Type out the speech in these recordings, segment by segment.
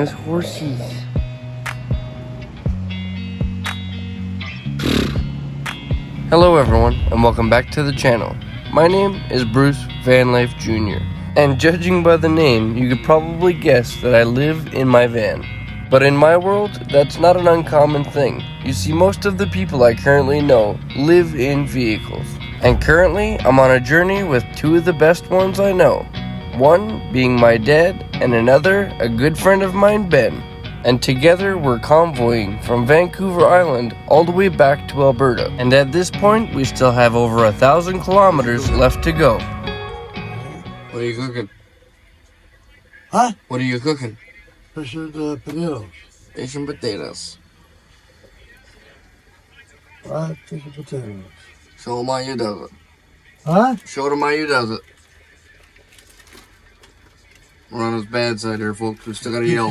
There's horses. Hello everyone, and welcome back to the channel. My name is Bruce Vanlife Jr. And judging by the name, you could probably guess that I live in my van. But in my world, that's not an uncommon thing. You see, most of the people I currently know live in vehicles. And currently, I'm on a journey with two of the best ones I know. One being my dad, and another a good friend of mine, Ben. And together we're convoying from Vancouver Island all the way back to Alberta. And at this point, we still have over 1,000 kilometers left to go. What are you cooking? Huh? What are you cooking? Fish and potatoes. Fish and potatoes. Right, fish and potatoes. Show them how you does it. Huh? Show them how you does it. We're on his bad side here, folks. We still gotta yell.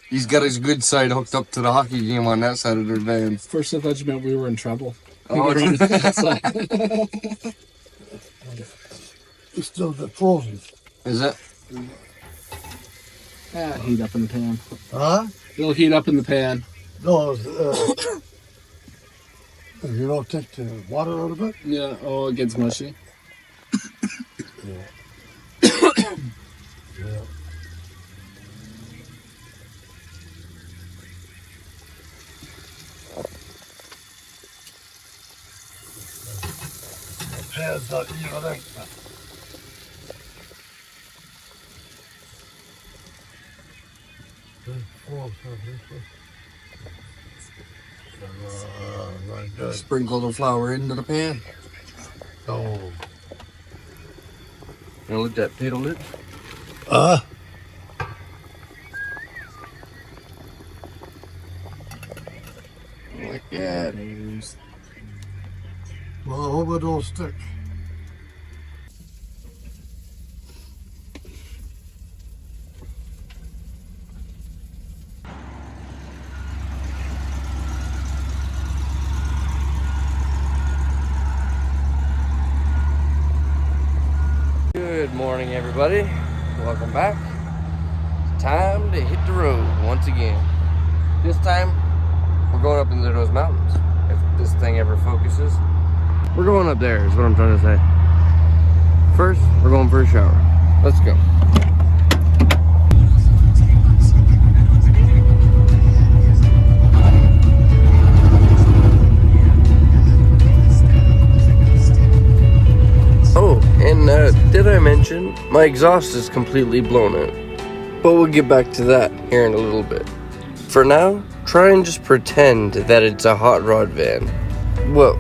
He's got his good side hooked up to the hockey game on that side of their van. First I thought you meant we were in trouble. Oh, It's still frozen. is it? Heat up in the pan. Huh? It'll heat up in the pan. No, if you don't take the water out of it. Yeah, oh, it gets mushy. Yeah. Pan's not even there. Right good. Sprinkle the flour into the pan. Oh. You know, look at that potato lid. Like that. Well, I hope it don't stick. Good morning, everybody. Welcome back. It's time to hit the road once again. This time, we're going up into those mountains. If this thing ever focuses. We're going up there, is what I'm trying to say. First, we're going for a shower. Let's go. Oh, and did I mention my exhaust is completely blown out? But we'll get back to that here in a little bit. For now, try and just pretend that it's a hot rod van. Well,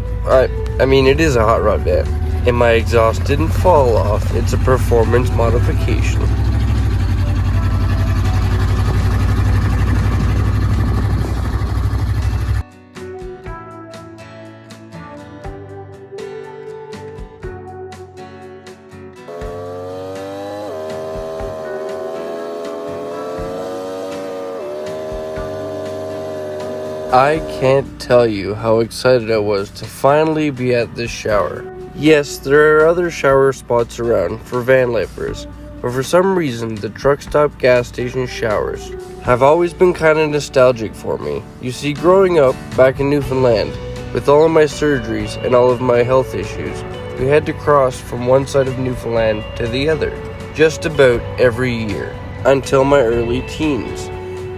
I mean it is a hot rod van, and my exhaust didn't fall off. It's a performance modification. I can't tell you how excited I was to finally be at this shower. Yes, there are other shower spots around for van lifers, but for some reason the truck stop gas station showers have always been kind of nostalgic for me. You see, growing up back in Newfoundland, with all of my surgeries and all of my health issues, we had to cross from one side of Newfoundland to the other, just about every year, until my early teens.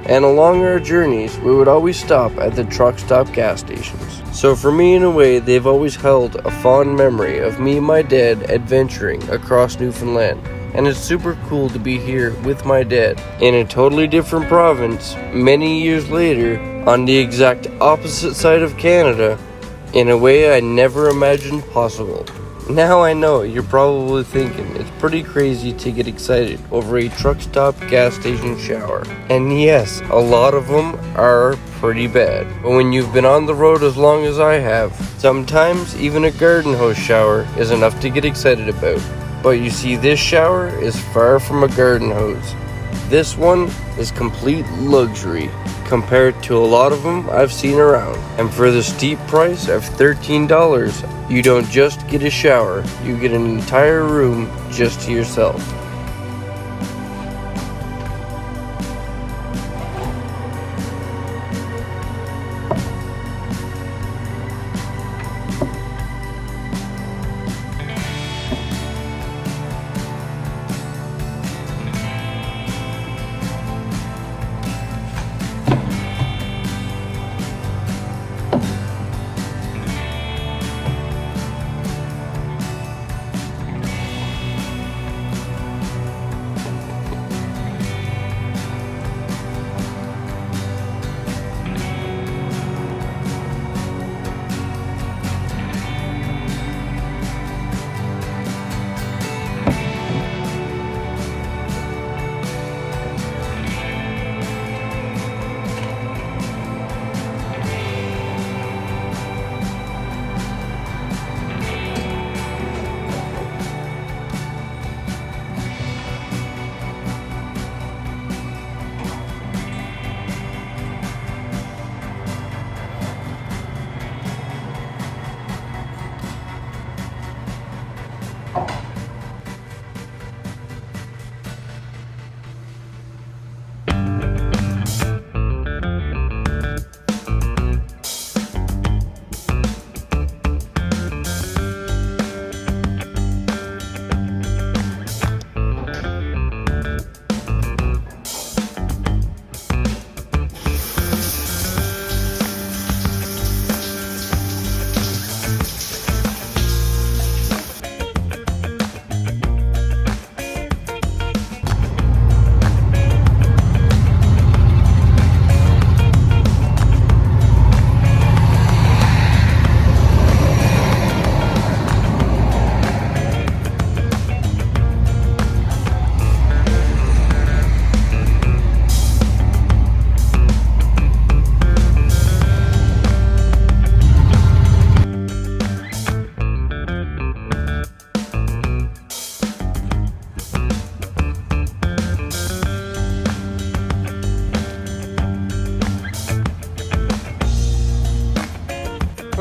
And along our journeys, we would always stop at the truck stop gas stations. So for me, in a way, they've always held a fond memory of me and my dad adventuring across Newfoundland. And it's super cool to be here with my dad in a totally different province many years later on the exact opposite side of Canada in a way I never imagined possible. Now I know you're probably thinking it's pretty crazy to get excited over a truck stop gas station shower. And yes, a lot of them are pretty bad. But when you've been on the road as long as I have, sometimes even a garden hose shower is enough to get excited about. But you see, this shower is far from a garden hose. This one is complete luxury compared to a lot of them I've seen around. And for the steep price of $13, you don't just get a shower, you get an entire room just to yourself.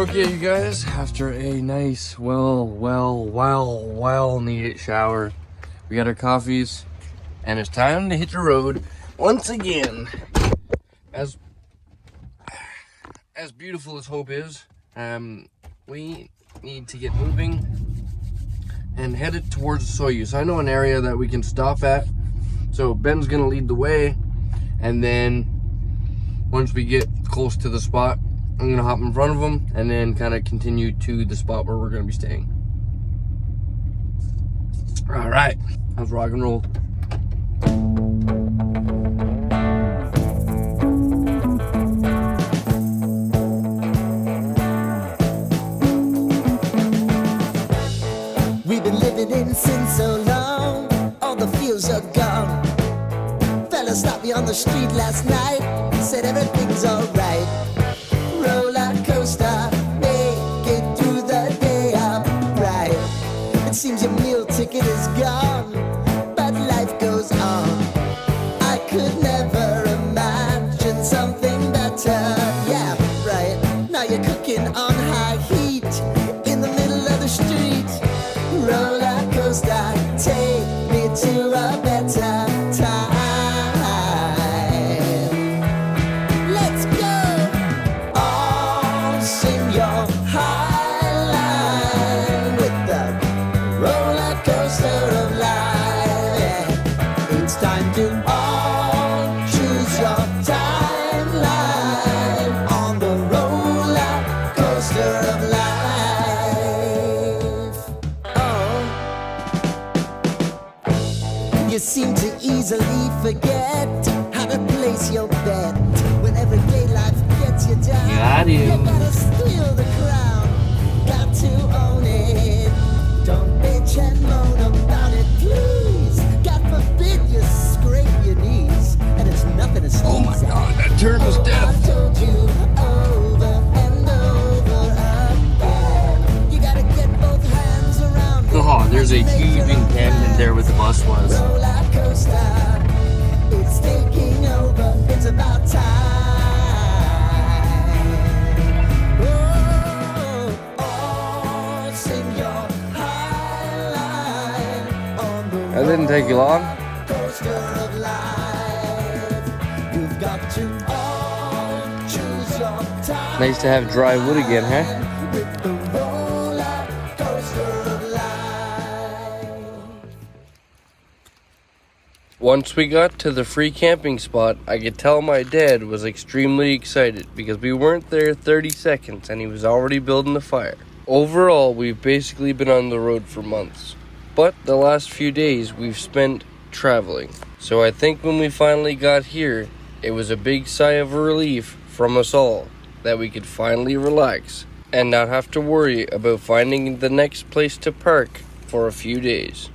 Okay, you guys, after a nice, well needed shower, we got our coffees, and it's time to hit the road once again. As beautiful as Hope is, we need to get moving and headed towards Soyuz. I know an area that we can stop at, so Ben's gonna lead the way, and then once we get close to the spot, I'm gonna hop in front of him and then kind of continue to the spot where we're gonna be staying. All right, let's rock and roll. We've been living in sin so long, all the feels are gone. Fella stopped me on the street last night, said everything's alright. Roller coaster, make it through the day upright. It seems your meal ticket is gone, but life goes on. I could never imagine something better. Yeah, right. Now you're cooking on high heat in the middle of the street. Roller coaster, take me to a better time. Let's go. All sing your high line with the roller coaster of life. Yeah. It's time to all choose your timeline on the roller coaster of life. Oh, you seem to easily forget how to place your bet. When everyday life gets you down, Got you him. gotta steal the crown. Got to own it. Don't bitch and moan about it, please. God forbid you scrape your knees, and it's nothing to sneeze Oh my at. God, that turn was I've death. told you over and over again. You gotta get both hands around it. Oh, there's a heaving canyon there where the bus was. Roller coaster, it's taking over. It's about time. Oh, sing your high line on the That didn't take you long. coaster of life. You've got to all choose your time. Nice to have dry wood again, huh? With the roller coaster of life. Once we got to the free camping spot, I could tell my dad was extremely excited because we weren't there 30 seconds and he was already building the fire. Overall, we've basically been on the road for months, but the last few days we've spent traveling. So I think when we finally got here, it was a big sigh of relief from us all that we could finally relax and not have to worry about finding the next place to park for a few days.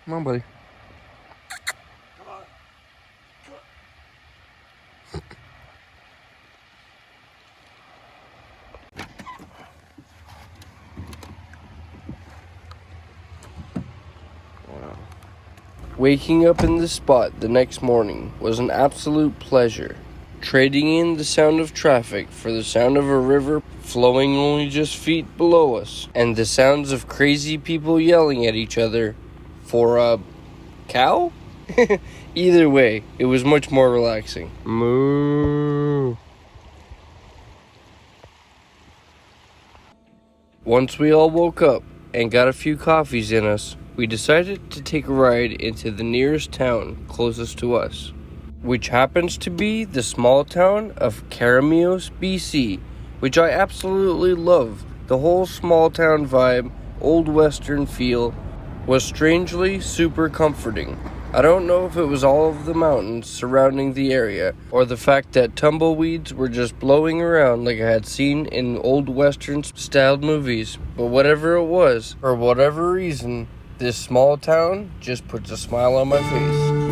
Come on, buddy. Wow. Waking up in this spot the next morning was an absolute pleasure. Trading in the sound of traffic for the sound of a river flowing only just feet below us, and the sounds of crazy people yelling at each other for a cow? Either way, it was much more relaxing. Moo. Once we all woke up and got a few coffees in us, we decided to take a ride into the nearest town closest to us, which happens to be the small town of Caramios, BC, which I absolutely loved. The whole small town vibe, old western feel, was strangely super comforting. I don't know if it was all of the mountains surrounding the area, or the fact that tumbleweeds were just blowing around like I had seen in old western styled movies, but whatever it was, for whatever reason, this small town just puts a smile on my face.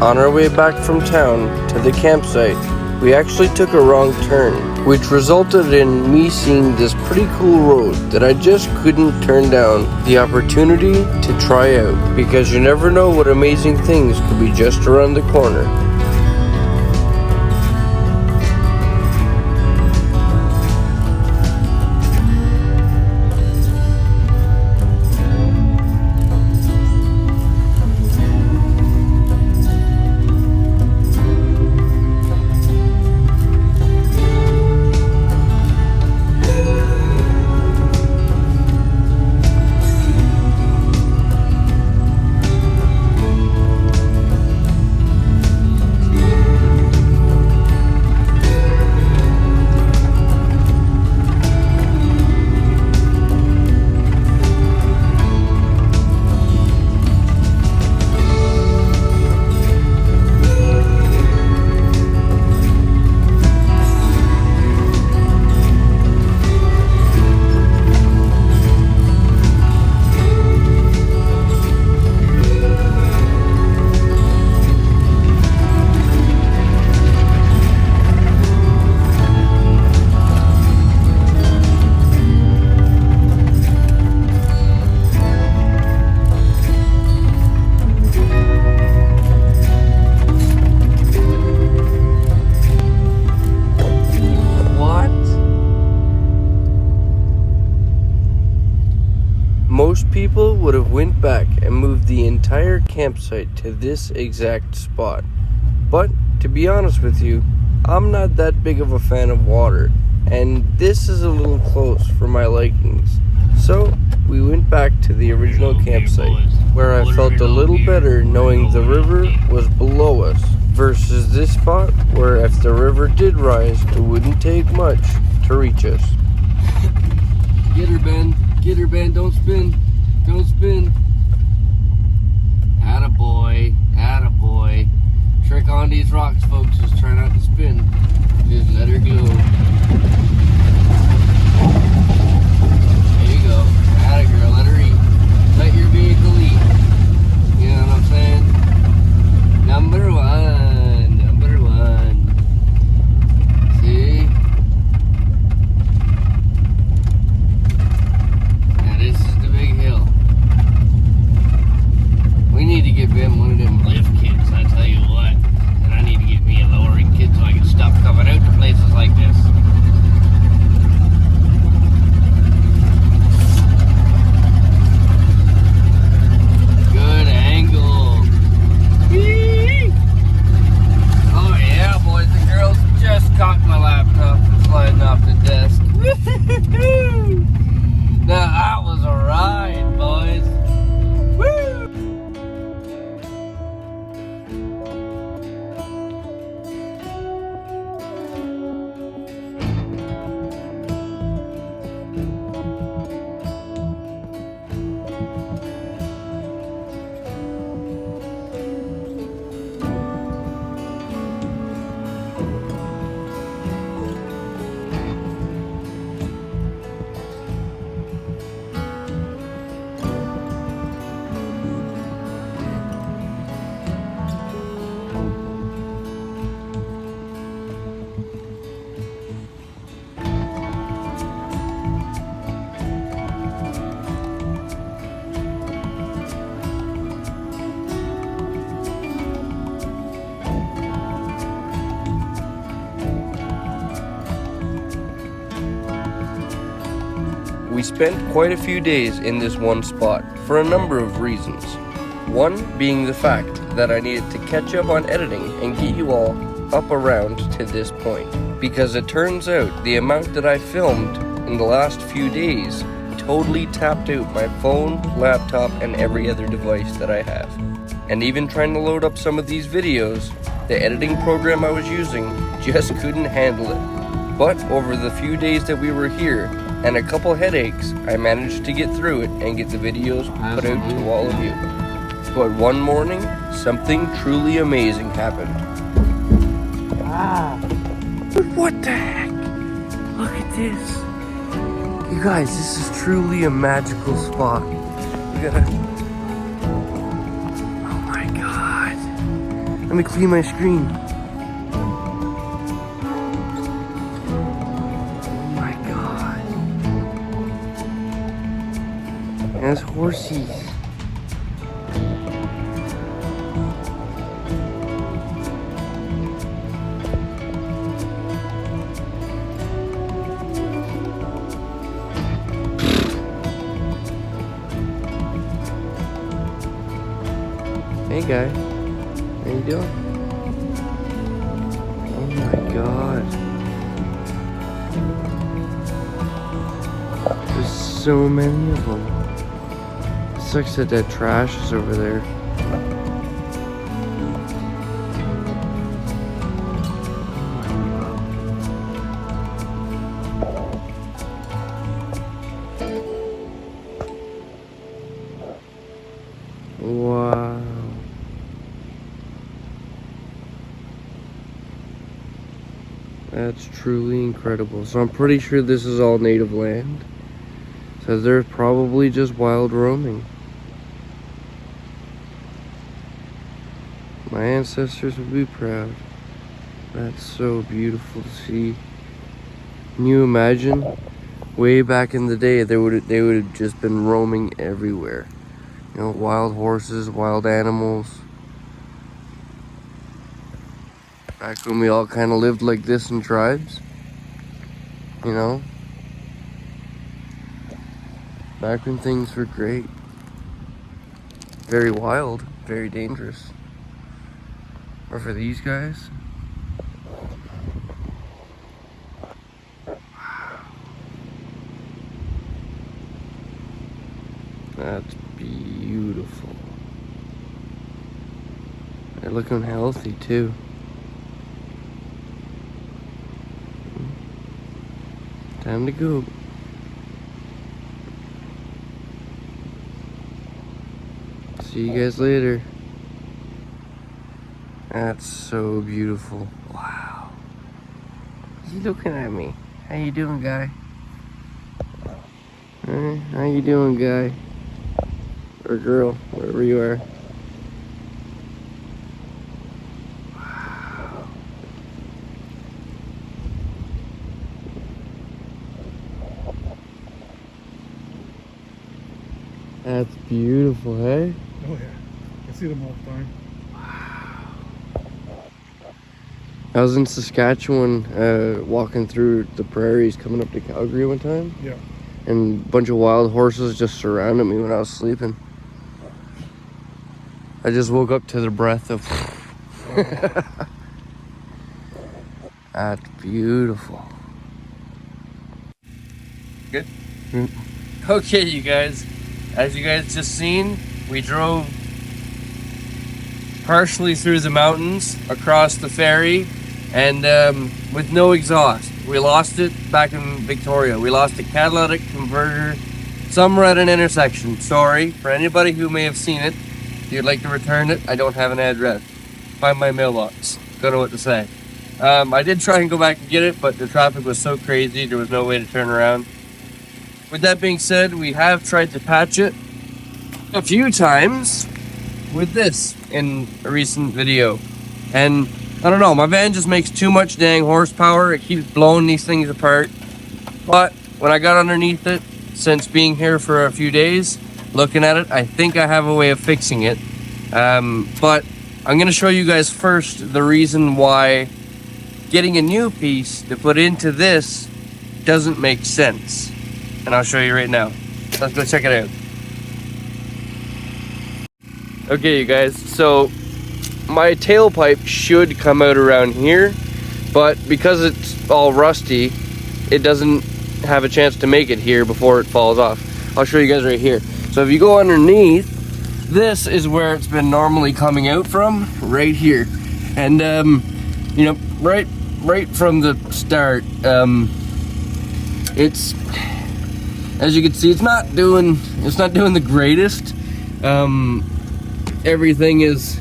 On our way back from town to the campsite, we actually took a wrong turn, which resulted in me seeing this pretty cool road that I just couldn't turn down the opportunity to try out, because you never know what amazing things could be just around the corner. Most people would have went back and moved the entire campsite to this exact spot. But to be honest with you, I'm not that big of a fan of water, and this is a little close for my likings. So we went back to the original campsite, where I felt a little better knowing the river was below us, versus this spot where if the river did rise, it wouldn't take much to reach us. Get her, Ben. Get her, Ben. Don't spin. Don't spin. Attaboy. Attaboy. Trick on these rocks, folks, is try not to spin. Just let her go. There you go. Atta girl, let her eat. Let your vehicle eat. You know what I'm saying? Number one. Number one. See? Now this is the big hill. We need to get Ben one of them lift kits, I tell you what. And I need to get me a lowering kit so I can stop coming out to places like this. spent quite a few days in this one spot for a number of reasons. One being the fact that I needed to catch up on editing and get you all up around to this point. Because it turns out the amount that I filmed in the last few days totally tapped out my phone, laptop, and every other device that I have. And even trying to load up some of these videos, the editing program I was using just couldn't handle it. But over the few days that we were here, and a couple headaches, I managed to get through it and get the videos put out to all of you. But one morning, something truly amazing happened. What the heck? Look at this. You guys, this is truly a magical spot. We gotta... Oh my god. Let me clean my screen. Oh my god. There's horsies. Hey guy, how you doing? Oh my god. There's so many of them. Sucks that that trash is over there. Wow. That's truly incredible. So I'm pretty sure this is all native land. So there's probably just wild roaming. My ancestors would be proud. That's so beautiful to see. Can you imagine? Way back in the day, they would have just been roaming everywhere. You know, wild horses, wild animals. Back when we all kind of lived like this in tribes, you know? Back when things were great. Very wild, very dangerous. Or for these guys. That's beautiful. They're looking healthy too. Time to go. See you guys later. That's so beautiful. Wow. He's looking at me. How you doing, guy? How you doing, guy? Or girl, wherever you are. That's beautiful, hey? Oh yeah, I see them all the time. I was in Saskatchewan walking through the prairies coming up to Calgary one time. Yeah. And a bunch of wild horses just surrounded me when I was sleeping. I just woke up to the breath of... That's beautiful. Good? Okay, you guys. As you guys just seen, we drove partially through the mountains, across the ferry, and with no exhaust. We lost it back in Victoria. We lost the catalytic converter somewhere at an intersection. Sorry for anybody who may have seen it. If you'd like to return it, I don't have an address. Find my mailbox. Don't know what to say. I did try and go back and get it, but the traffic was so crazy, there was no way to turn around. With that being said, we have tried to patch it a few times with this in a recent video. And I don't know, my van just makes too much dang horsepower. It keeps blowing these things apart. But when I got underneath it, since being here for a few days, looking at it, I think I have a way of fixing it. But I'm going to show you guys first the reason why getting a new piece to put into this doesn't make sense. and I'll show you right now. Let's go check it out. Okay, you guys, so my tailpipe should come out around here, but because it's all rusty, it doesn't have a chance to make it here before it falls off. I'll show you guys right here. So if you go underneath, this is where it's been normally coming out from, right here. And you know, right from the start, it's, as you can see, it's not doing the greatest. Everything is,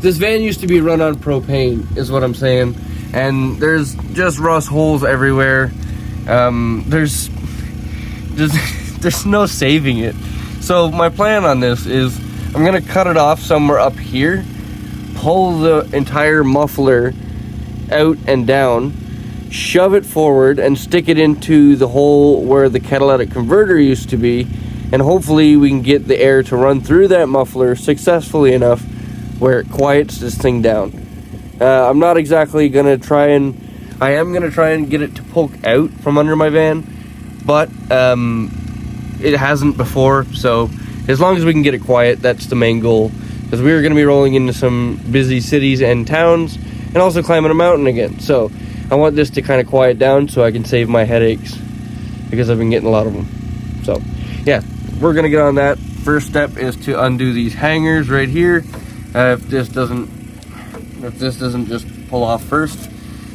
this van used to be run on propane, is what I'm saying, and there's just rust holes everywhere. There's no saving it. So my plan on this is I'm gonna cut it off somewhere up here, pull the entire muffler out and down, shove it forward and stick it into the hole where the catalytic converter used to be, and hopefully we can get the air to run through that muffler successfully enough where it quiets this thing down. I'm not exactly gonna try and, I am gonna try and get it to poke out from under my van, but it hasn't before, so as long as we can get it quiet, that's the main goal, because we are going to be rolling into some busy cities and towns and also climbing a mountain again. So I want this to kind of quiet down so I can save my headaches, because I've been getting a lot of them. So yeah, we're going to get on that. First step is to undo these hangers right here, if this doesn't just pull off first.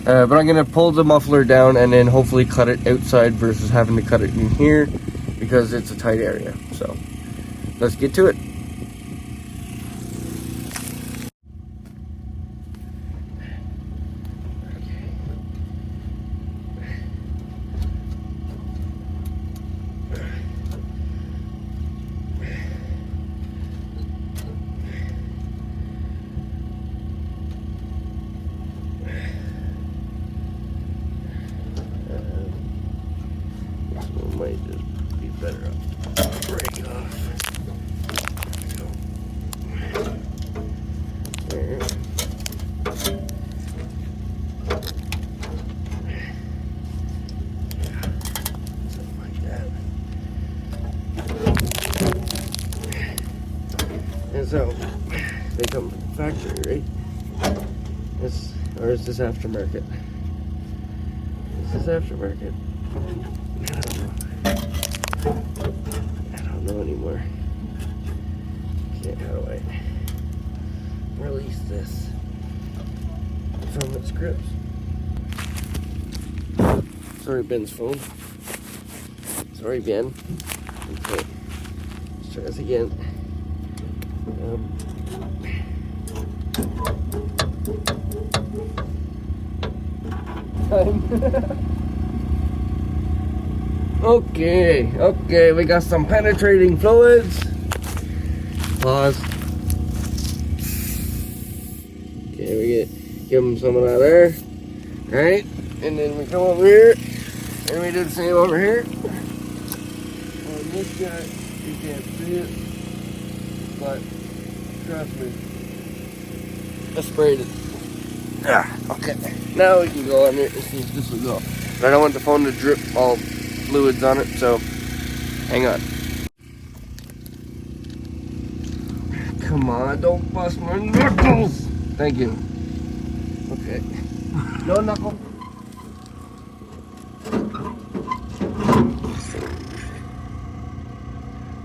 But I'm going to pull the muffler down and then hopefully cut it outside versus having to cut it in here, because it's a tight area. So let's get to it. This one might just be better off breaking off. There. Something like that. And so they come from the factory, right? Or is this aftermarket? This is aftermarket. I don't know anymore. Okay, how do I release this from its grips? Sorry, Ben's phone. Sorry, Ben. Okay, let's try this again. Okay, we got some penetrating fluids. Pause. Okay, we give them some of that there. Alright, and then we come over here, and we do the same over here. On this guy, you can't see it, but trust me, I sprayed it. Okay, now we can go on there and see if this will go. But I don't want the phone to drip all fluids on it, so hang on. Come on, don't bust my knuckles! Thank you. Okay. No knuckle.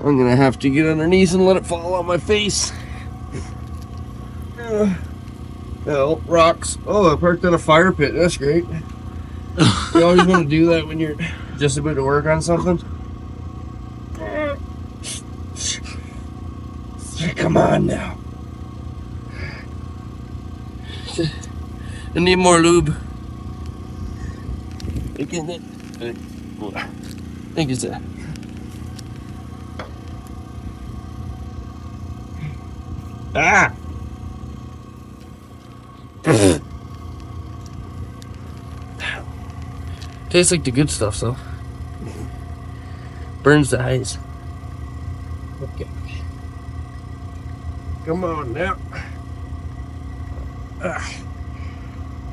I'm gonna have to get underneath and let it fall on my face. Oh, rocks. Oh, I parked in a fire pit. That's great. You always want to do that when you're just about to work on something. Come on now. I need more lube. I think it's that. Ah! Tastes like the good stuff, though. Burns the eyes. Okay. Come on now.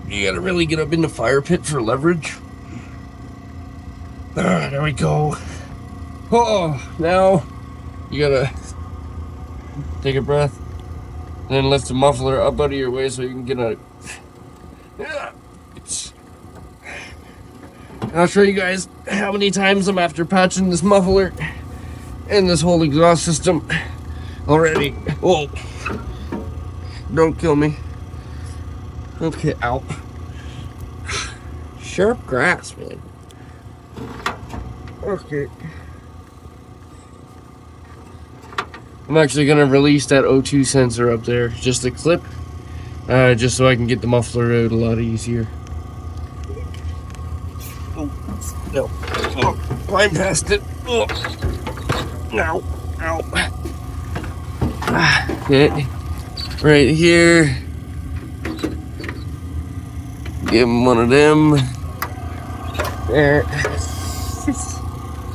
You gotta really get up in the fire pit for leverage. There we go. Oh, now you gotta take a breath, then lift the muffler up out of your way so you can get a. I'll show you guys how many times I'm after patching this muffler and this whole exhaust system already. Oh, don't kill me. Okay, ow. Sharp grass, man. Okay. I'm actually gonna release that O2 sensor up there, just a clip, just so I can get the muffler out a lot easier. Oh, no. Oh, climb past it. Oh. Ow. Ow. Okay. Right here. Give him one of them. There.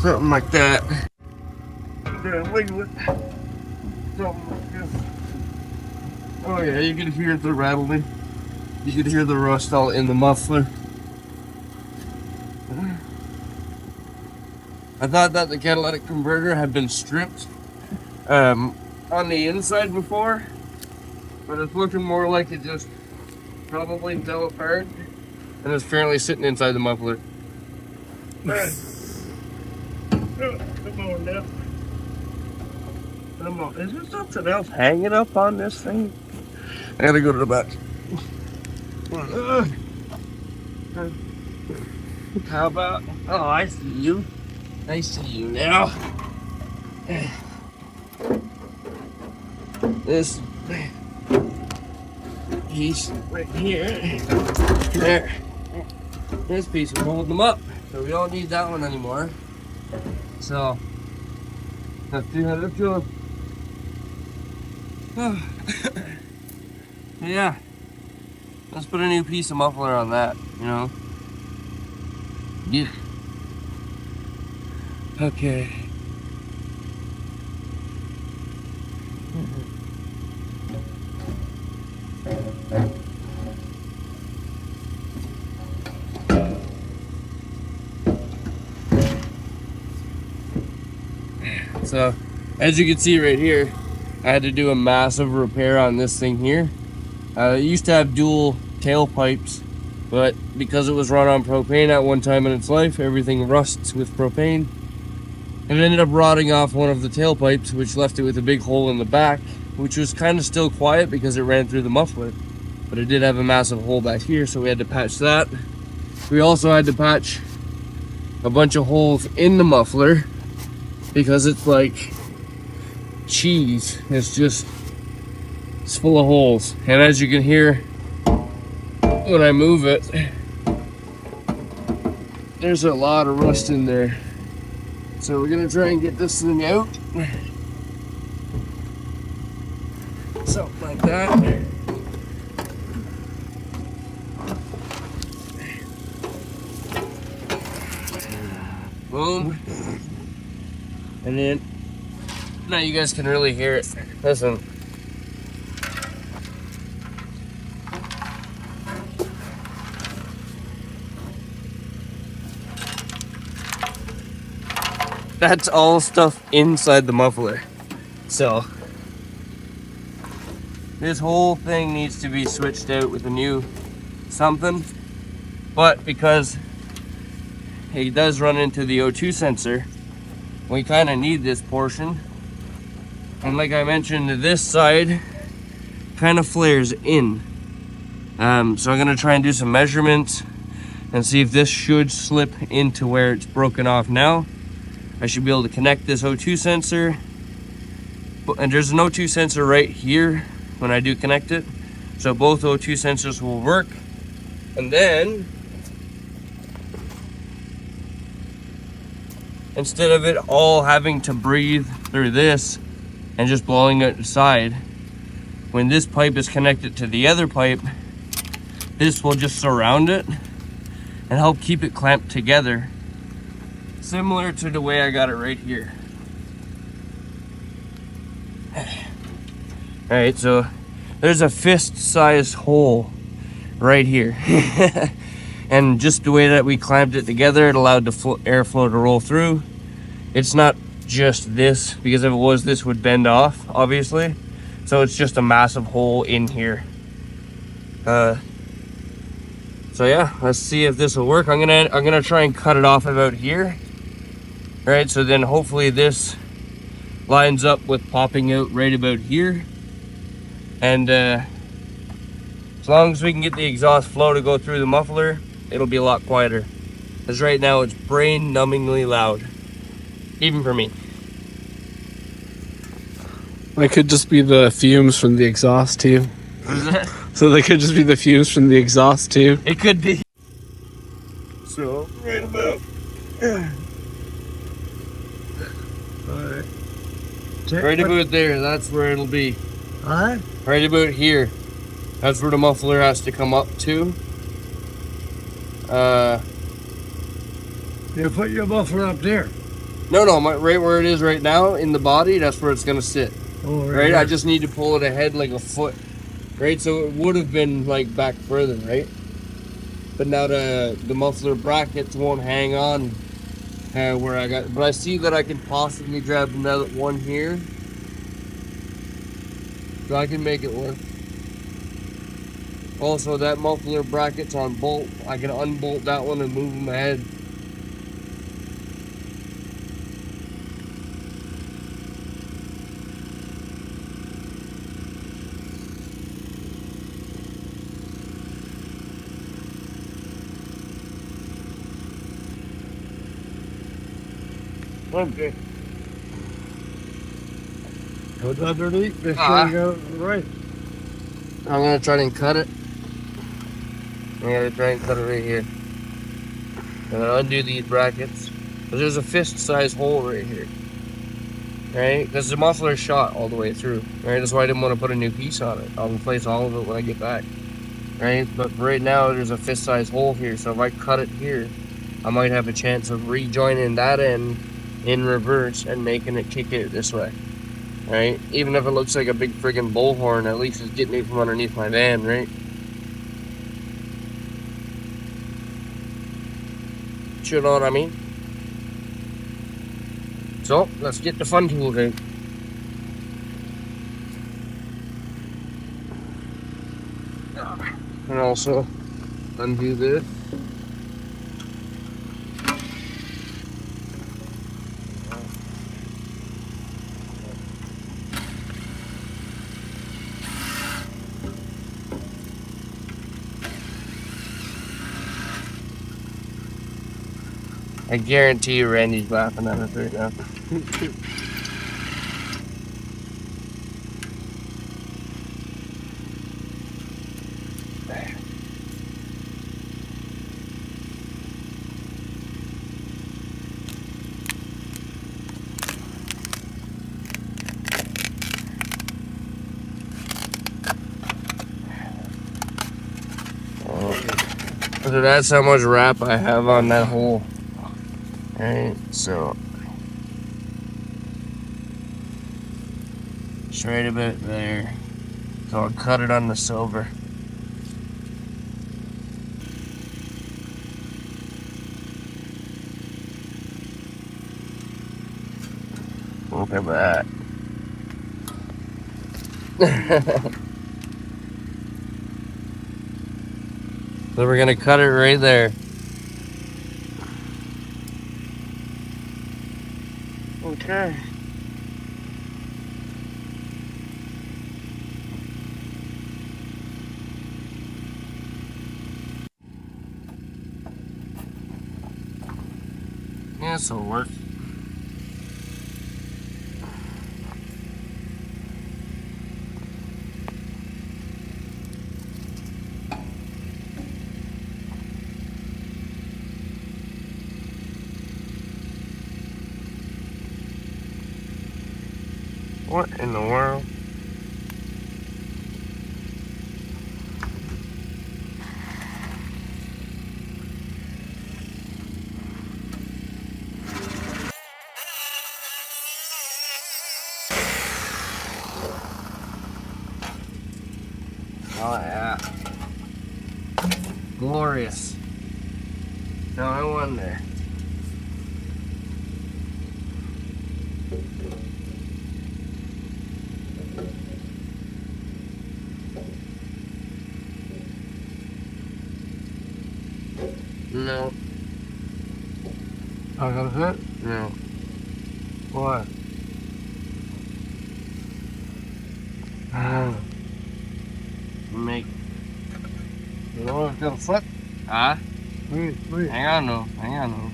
Something like that. Oh yeah, you can hear the rattling. You can hear the rust all in the muffler. I thought that the catalytic converter had been stripped on the inside before, but it's looking more like it just probably fell apart and is currently sitting inside the muffler. Come on now. Come on. Is there something else hanging up on this thing? I gotta go to the back. How about? Oh, I see you. I see you now. This piece right here. There. This piece will hold them up. So we don't need that one anymore. So let's see how this goes. Yeah. Let's put a new piece of muffler on that, you know? Yeah. Okay. So, as you can see right here, I had to do a massive repair on this thing here. It used to have dual tailpipes, but because it was run on propane at one time in its life, everything rusts with propane. And it ended up rotting off one of the tailpipes, which left it with a big hole in the back, which was kind of still quiet because it ran through the muffler. But it did have a massive hole back here, so we had to patch that. We also had to patch a bunch of holes in the muffler because it's like cheese. It's full of holes. And as you can hear when I move it, there's a lot of rust in there. So we're gonna try and get this thing out. Something like that. Boom. And then now you guys can really hear it. Listen. That's all stuff inside the muffler. So this whole thing needs to be switched out with a new something. But because it does run into the O2 sensor, we kind of need this portion. And like I mentioned, this side kind of flares in. So I'm gonna try and do some measurements and see if this should slip into where it's broken off now. I should be able to connect this O2 sensor. And there's an O2 sensor right here when I do connect it. So both O2 sensors will work. And then, instead of it all having to breathe through this and just blowing it aside, when this pipe is connected to the other pipe, this will just surround it and help keep it clamped together, similar to the way I got it right here. All right, so there's a fist-sized hole right here. And just the way that we clamped it together, it allowed the airflow to roll through. It's not just this, because if it was, this would bend off, obviously. So it's just a massive hole in here. So yeah, let's see if this will work. I'm gonna try and cut it off about here. Right, so then hopefully this lines up with popping out right about here. And as long as we can get the exhaust flow to go through the muffler, it'll be a lot quieter. Because right now it's brain-numbingly loud, even for me. It could just be the fumes from the exhaust too. What is that? So they could just be the fumes from the exhaust too. It could be. So, right about. Alright. Right about there, that's where it'll be. Alright. Right about here. That's where the muffler has to come up to. You put your muffler up there. No, right where it is right now in the body, that's where it's gonna sit. Oh, Right? there. I just need to pull it ahead like a foot. Right? So it would have been like back further, right? But now the muffler brackets won't hang on where I got. But I see that I can possibly grab another one here. So I can make it work. Also, that muffler bracket's on bolt. I can unbolt that one and move them ahead. Okay. Put it underneath. Make Ah. sure you got it right. I'm gonna try and cut it. I'm gonna try and cut it right here. I'm gonna undo these brackets. But there's a fist-sized hole right here. Right? Because the muffler shot all the way through. Right? That's why I didn't want to put a new piece on it. I'll replace all of it when I get back. Right? But right now there's a fist-sized hole here. So if I cut it here, I might have a chance of rejoining that end in reverse and making it kick out this way. Right? Even if it looks like a big friggin' bullhorn, at least it's getting me from underneath my van, right? You know what I mean? So, let's get the fun tools out. And also, undo this. I guarantee you Randy's laughing at us right now. So that's how much wrap I have on that hole. Alright, so just right about there. So I'll cut it on the silver. Look at that. So we're gonna cut it right there. Okay. Yeah, this'll work. What in the world? Oh yeah. Glorious. No, I want there. No. I got a fit? No. Why? Make. You know it's got a foot? Huh? Wait. Hang on, no. Hang on, no.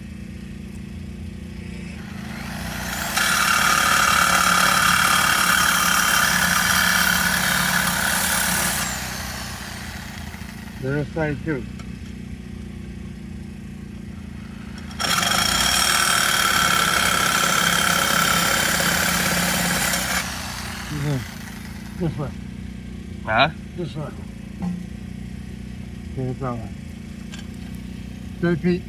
There's side too. This way. Huh? This way. Okay, that way. Stay Pete.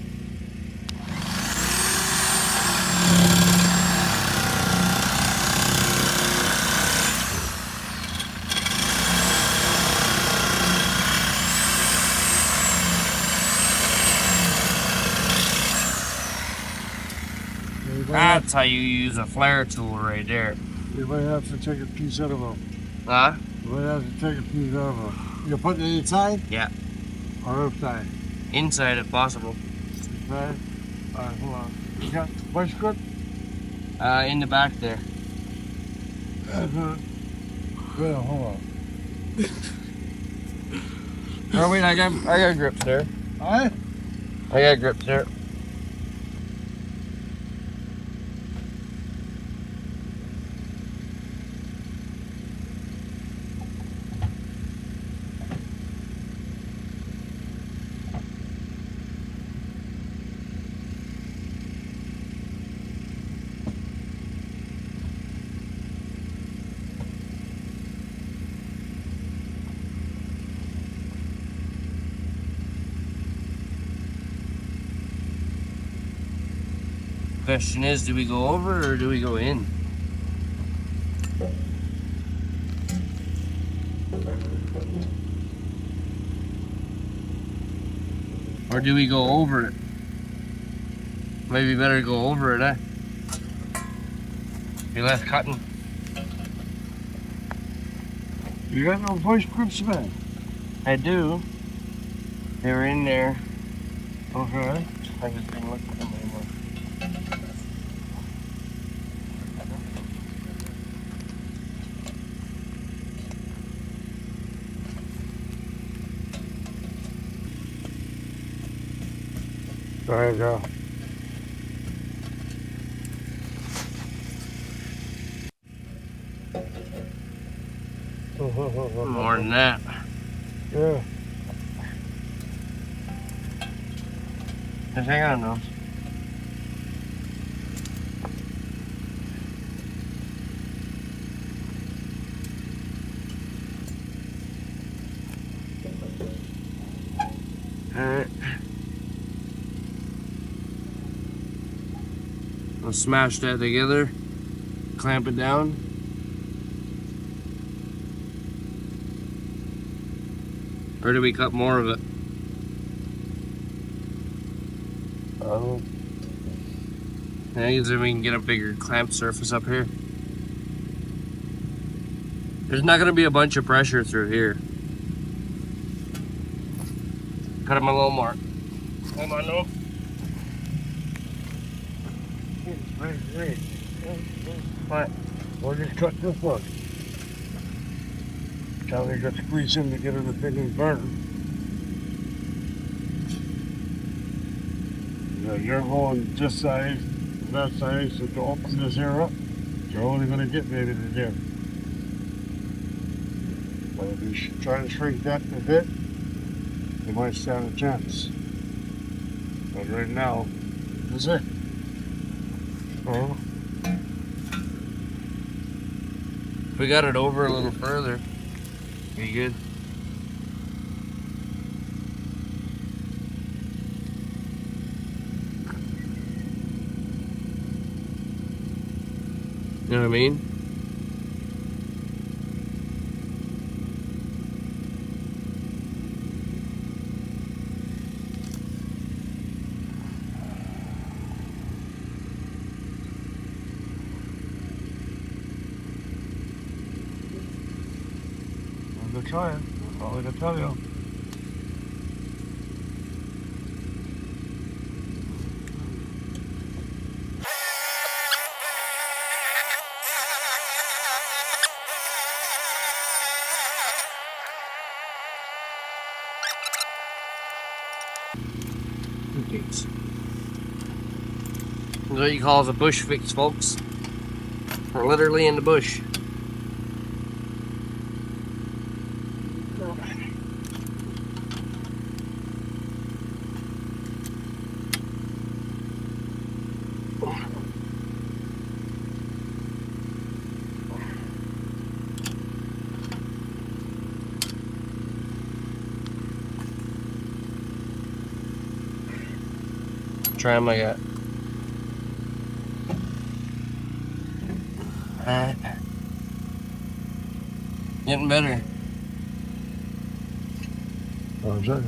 That's how you use a flare tool right there. You might have to take a piece out of them. Huh? You might have to take a piece out of them. You put it inside Yeah. or outside? Inside if possible. Inside? Alright, hold on. You got vice grip? In the back there. Well, hold on. Oh wait, I got grips there. Alright? I got grips there. Question is, do we go over or do we go in? Or do we go over it? Maybe better go over it, eh? Be less cutting. You got no vice grips, man? I do. They were in there. Okay. I just didn't look at them anymore. There you go. More than that. Yeah. Just hang on though. Alright. I'll smash that together, clamp it down. Or do we cut more of it? I guess we can get a bigger clamp surface up here. There's not gonna be a bunch of pressure through here. Cut him a little more. Hold on, no. Wait. What? We'll just cut this one. Tell me you got to squeeze in to get it a thing burn. Yeah, you're going this size, that size, so to open this here up, you're only going to get maybe to there. But if you try to shrink that a bit, you might stand a chance. But right now, this is it. Oh. If we got it over a little further, be good. You know what I mean? to try it. All I can tell you. That's what you call a bush fix, folks. We're literally in the bush. Try them like that. Alright. Getting better. Oh, just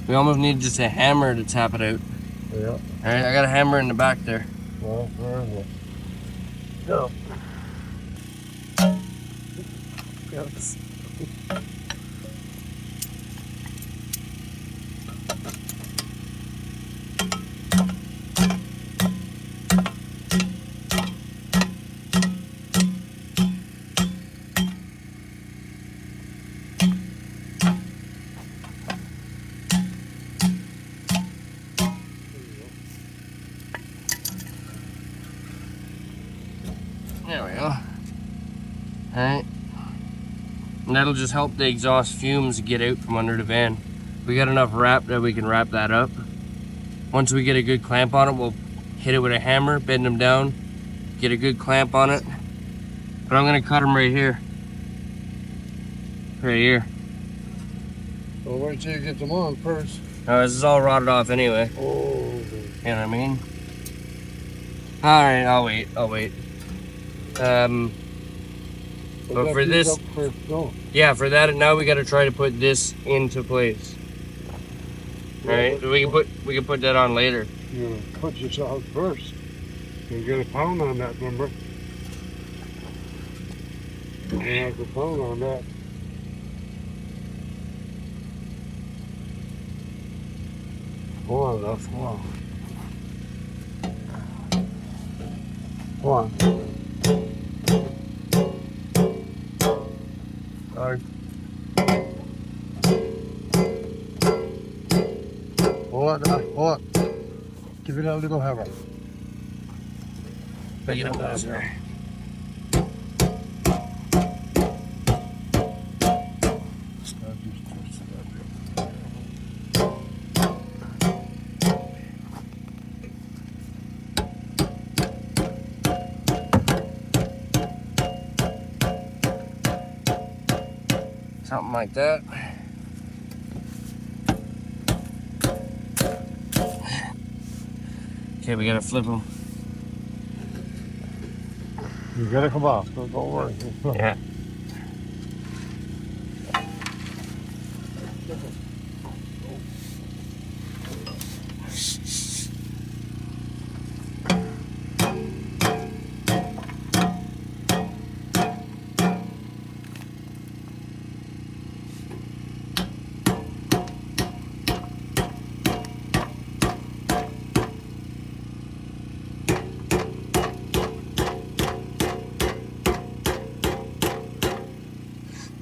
We almost need just a hammer to tap it out. Yeah. Alright, I got a hammer in the back there. Well, where is it? Go. There we go. Alright. And that'll just help the exhaust fumes get out from under the van. We got enough wrap that we can wrap that up. Once we get a good clamp on it, we'll hit it with a hammer, bend them down, get a good clamp on it. But I'm gonna cut them right here. Right here. Well, wait till you get them on first. This is all rotted off anyway. Oh. You know what I mean? Alright, I'll wait. But for this, yeah, for that, now we got to try to put this into place. Right? We can put that on later. You're gonna cut yourself first. You get a pound on that, remember? You have a pound on that. Enough. One. Alright. Hold on. Give it a little hammer. Pick it up, Lazar. Something like that. Okay, we gotta flip them. You gotta come off. Don't worry. Yeah.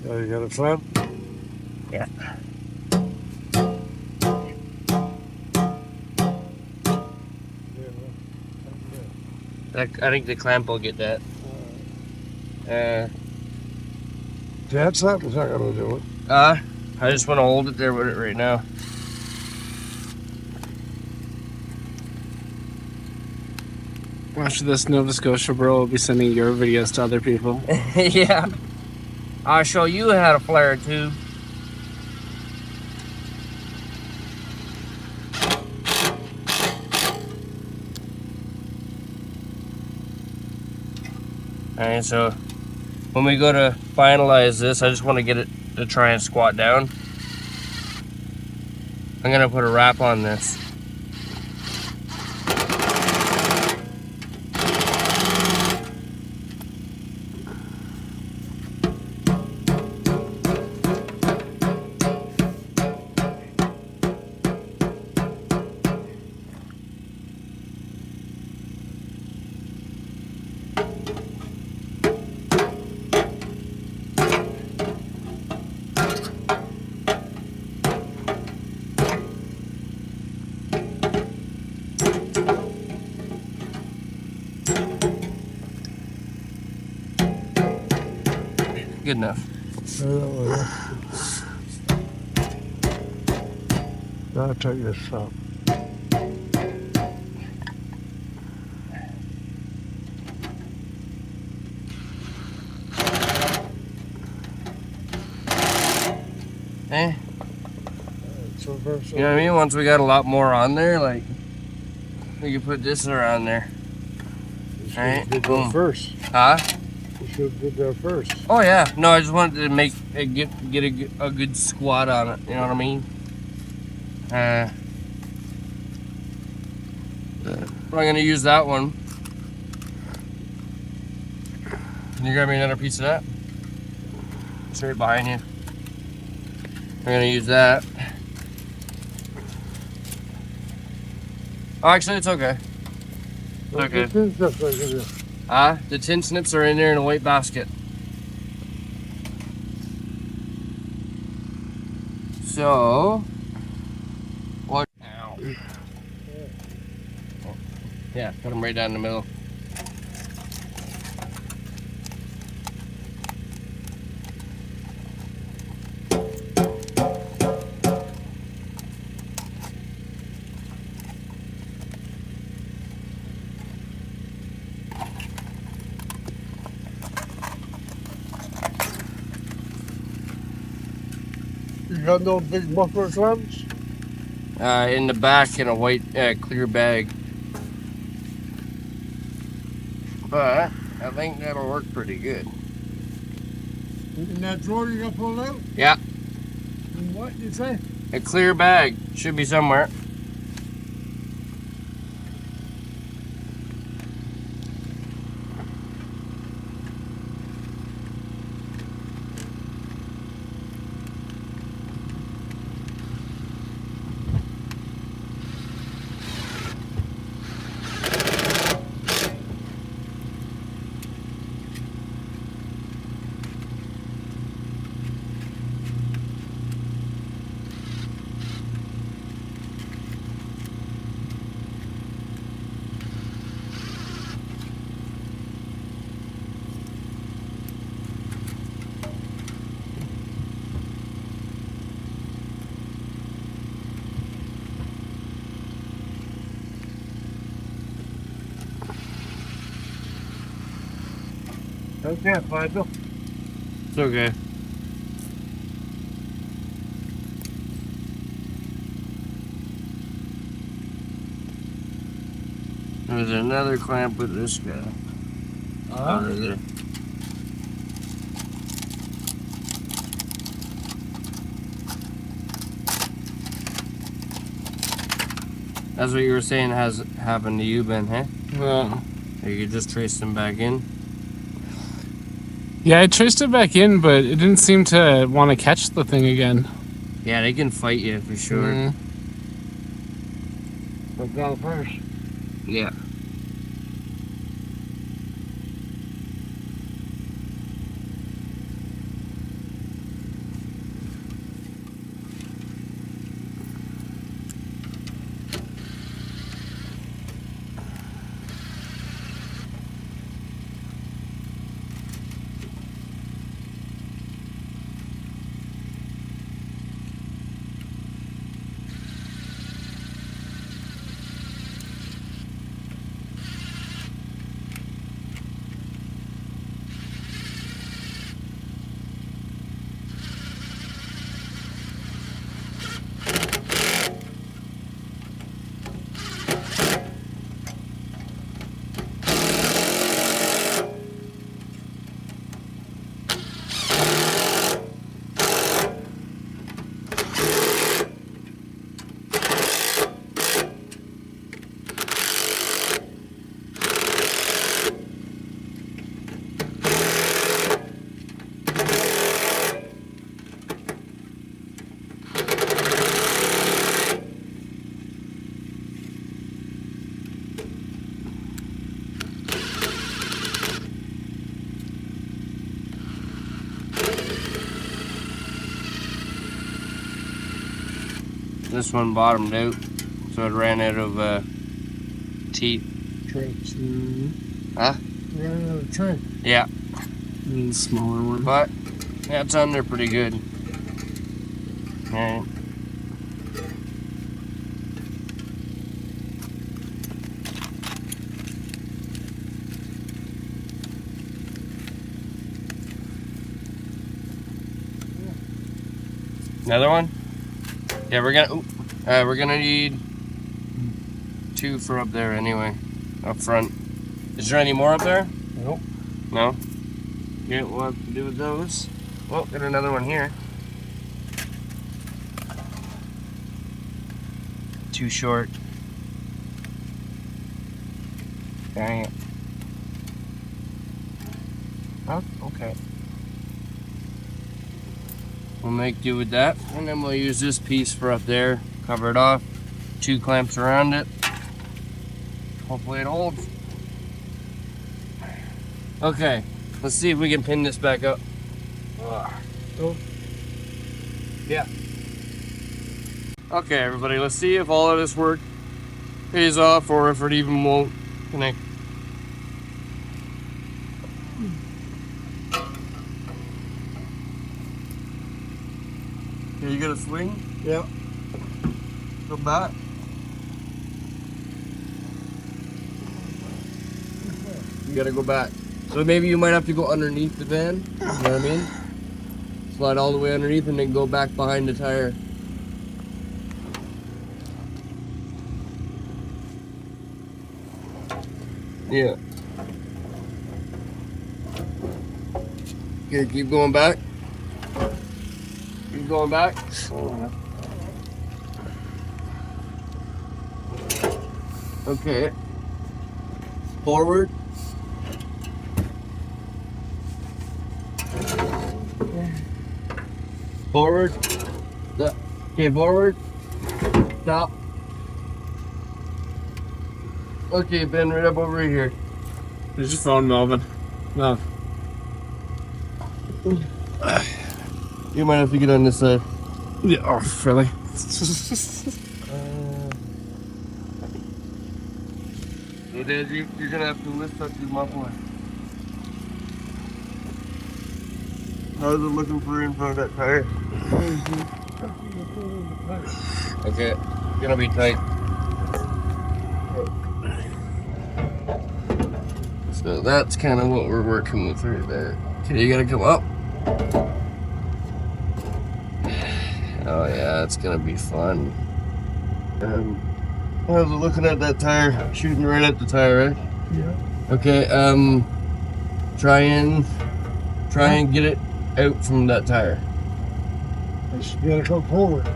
You got a clamp? Yeah. I think the clamp will get that. That's not gonna do it. I just want to hold it there with it right now. After this, Nova Scotia bro will be sending your videos to other people. Yeah. I'll show you how to flare too. Alright, so when we go to finalize this, I just want to get it to try and squat down. I'm gonna put a wrap on this. Good enough. I'll take this up. Eh? So first, You know what I mean? Once we got a lot more on there, like, we can put this around there. you should Alright, have did boom. that first. Huh? You should have did that first. Oh yeah. No, I just wanted to make it get a good squat on it. You know what I mean? I'm gonna use that one. Can you grab me another piece of that? It's right behind you. I'm gonna use that. Oh, actually, it's okay. Okay. The tin snips are in there in a white basket. So, what now? Yeah, put them right down the middle. You got no big muffler clamps? In the back in a white clear bag. But I think that'll work pretty good. In that drawer you got pulled out? Yeah, In what did you say? a clear bag should be somewhere. Okay, FITVILLE. It's okay. There's another clamp with this guy. Under there. That's what you were saying has happened to you, Ben, huh? Yeah. You could just trace them back in. Yeah, I traced it back in, but it didn't seem to want to catch the thing again. Yeah, they can fight you for sure. Mm. Put down first. Yeah. this one bottomed out, so it ran out of teeth. Tricks. Huh? Ran out of trick. Yeah, And the smaller one. but yeah, it's under pretty good. Alright. Another one? Yeah, we're gonna need 2 for up there anyway, up front. Is there any more up there? Nope. No? Yeah, we'll have to do with those. Oh, got another one here. Too short. Dang it. Oh, okay. We'll make do with that, and then we'll use this piece for up there, cover it off, 2 clamps around it. Hopefully it holds. Okay, let's see if we can pin this back up. Oh. Yeah. Okay, everybody, let's see if all of this work pays off or if it even won't connect. Okay, you got a swing? Yeah. Go back. You gotta go back. So maybe you might have to go underneath the van. You know what I mean? Slide all the way underneath and then go back behind the tire. Yeah. Okay, keep going back. Keep going back. Okay. Forward. Forward. Okay, forward. Stop. Okay, Ben, right up over here. There's your phone, Melvin. No. You might have to get on this side. Yeah, oh, really? So Dad, you're gonna have to lift up your muffler. How's it looking for in front of that tire? Okay, gonna be tight. So that's kind of what we're working with right there. Okay, you gotta come up. Oh yeah, it's gonna be fun. I was looking at that tire, shooting right at the tire, right? Yeah. Okay, try and get it out from that tire. I should be able to go forward.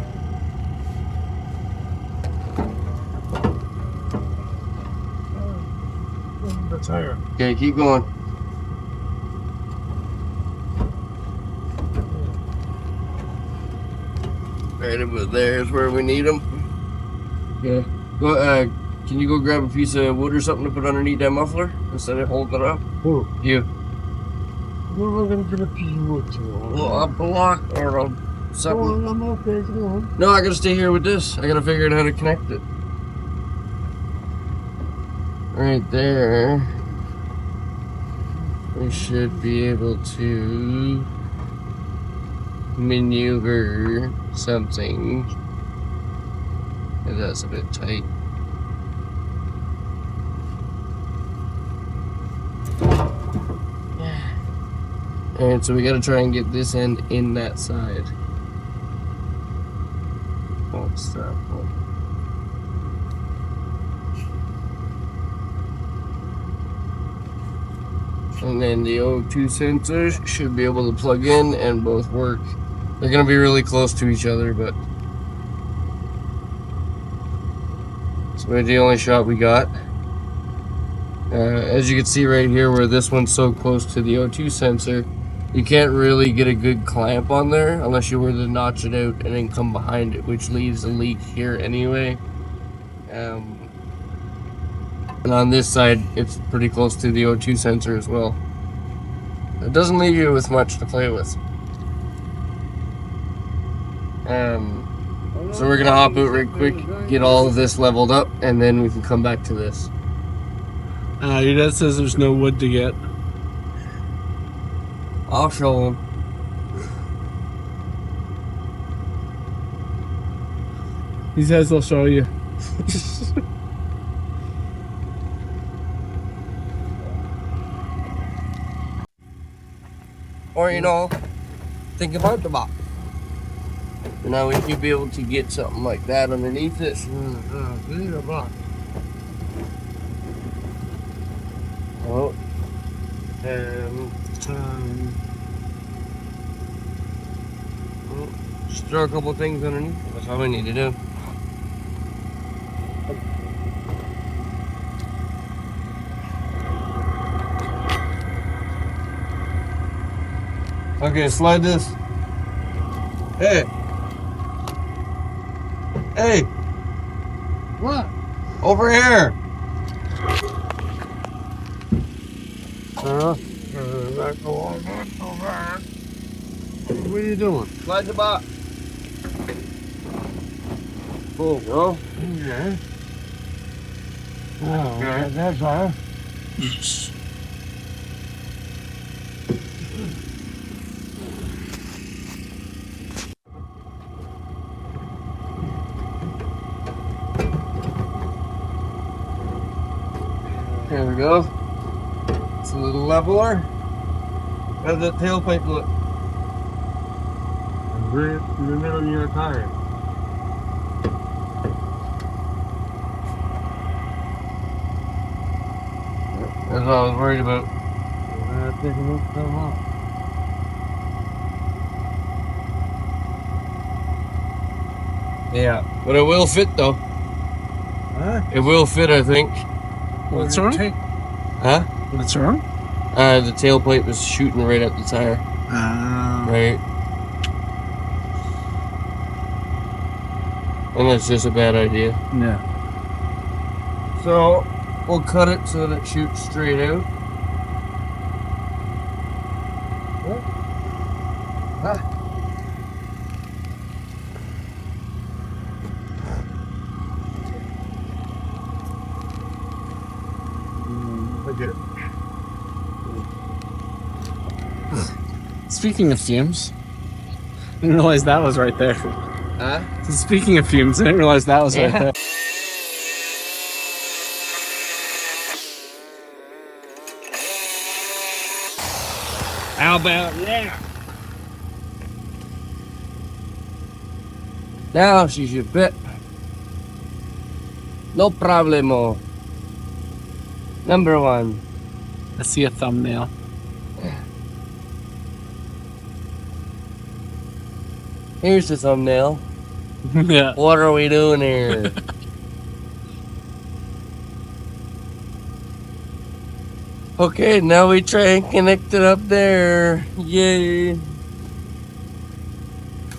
The tire. Okay, keep going. Right about there is where we need them. Yeah. Go, can you go grab a piece of wood or something to put underneath that muffler instead of holding it up? Who? You. What am I going to get a piece of wood to? Well, a block or a something. Go on, I'm okay, go on. No, I gotta stay here with this. I gotta figure out how to connect it. Right there. We should be able to maneuver something. That's a bit tight. Alright, so we gotta try and get this end in that side. Oh, stop. And then the O2 sensors should be able to plug in and both work. They're gonna be really close to each other, but it's the only shot we got. As you can see right here where this one's so close to the O2 sensor, you can't really get a good clamp on there unless you were to notch it out and then come behind it, which leaves a leak here anyway. And on this side, it's pretty close to the O2 sensor as well. It doesn't leave you with much to play with. So we're gonna hop out right quick, get all of this leveled up, and then we can come back to this. Your dad says there's no wood to get. I'll show him. He says he'll show you. Or, you know, think about the box. And now we should be able to get something like that underneath it. Oh. Just throw a couple things underneath. That's all we need to do. Okay, slide this. Hey. Hey. What? Over here. That go on, not so bad. What are you doing? Slide the box. There you go. Yeah. Oh, okay. That's all. There we go. It's a little leveler. How does that tailpipe look? Right in the middle of your tire. That's all I was worried about. Take a look, come on. Yeah, but it will fit though. Huh? It will fit, I think. What's wrong? Huh? What's wrong? The tailpipe was shooting right at the tire. Right. And that's just a bad idea. Yeah. So we'll cut it so that it shoots straight out. I get it. Speaking of fumes, I didn't realize that was right there. Huh? Speaking of fumes, I didn't realize that was right there. How about now? Now she should fit. No problemo. Number one. I see a thumbnail. Here's the thumbnail. Yeah. What are we doing here? Okay, now we try and connect it up there. Yay.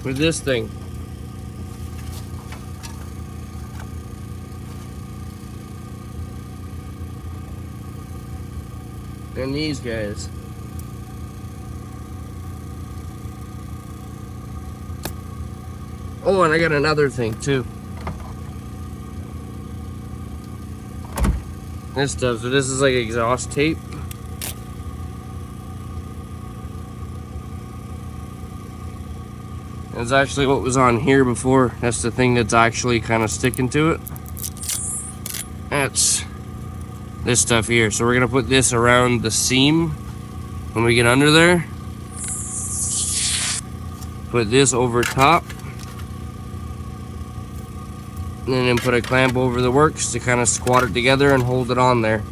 With this thing. And these guys. Oh, and I got another thing too. This stuff, so this is like exhaust tape. That's actually what was on here before. That's the thing that's actually kind of sticking to it. That's this stuff here. So we're gonna put this around the seam when we get under there. Put this over top. And then put a clamp over the works to kind of squat it together and hold it on there.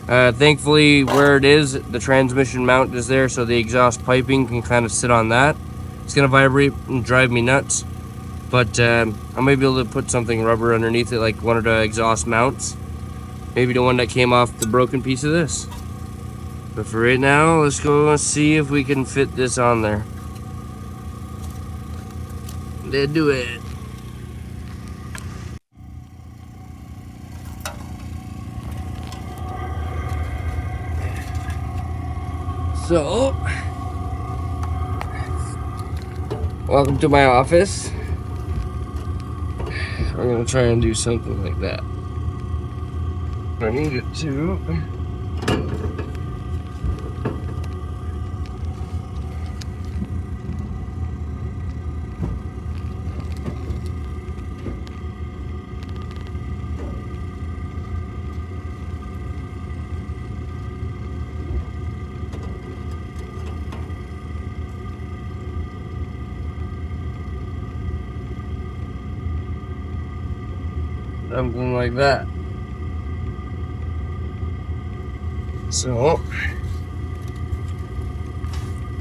Thankfully, where it is, the transmission mount is there, so the exhaust piping can kind of sit on that. It's gonna vibrate and drive me nuts, but I might be able to put something rubber underneath it, like one of the exhaust mounts. Maybe the one that came off the broken piece of this. But for right now, let's go and see if we can fit this on there. Let's do it. So, welcome to my office. we're gonna try and do something like that. I need it to. Something like that. So,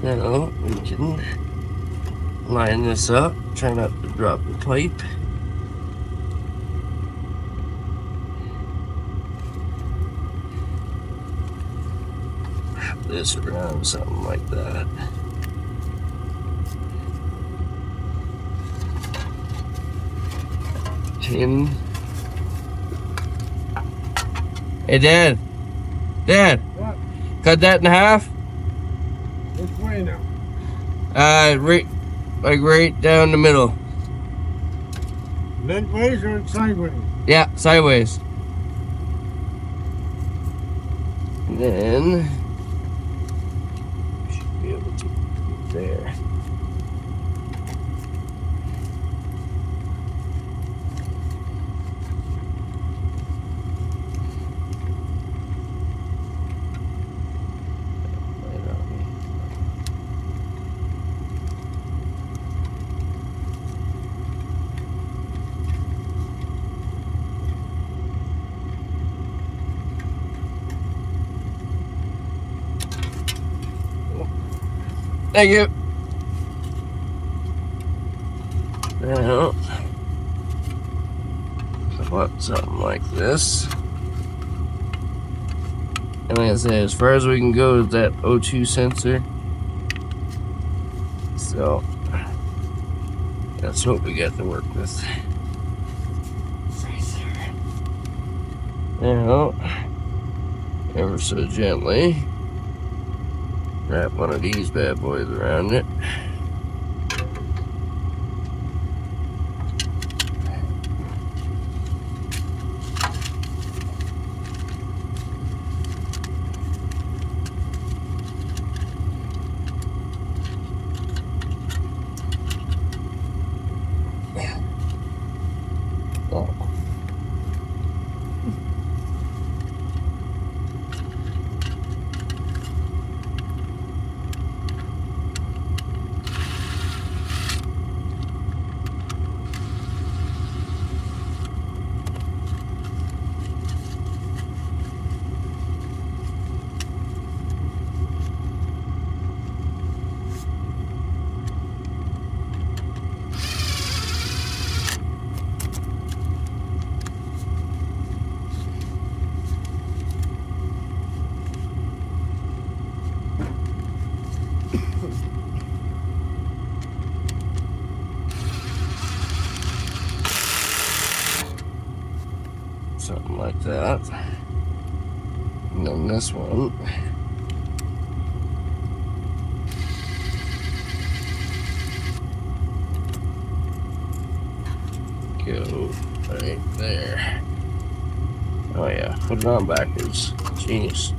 now we can line this up. Try not to drop the pipe. Wrap this around something like that. Tin. Hey, Dad. Dad. What? Cut that in half. Which way now? Right down the middle. Lengthways or sideways? Yeah, sideways. And then should be able to get there. Thank you. Now, I want something like this. And like I said, as far as we can go with that O2 sensor. So, that's what we got to work with. Now, ever so gently, wrap one of these bad boys around it. Oh. Something like that. And then this one. Go right there. Oh yeah, put it on backwards. Genius.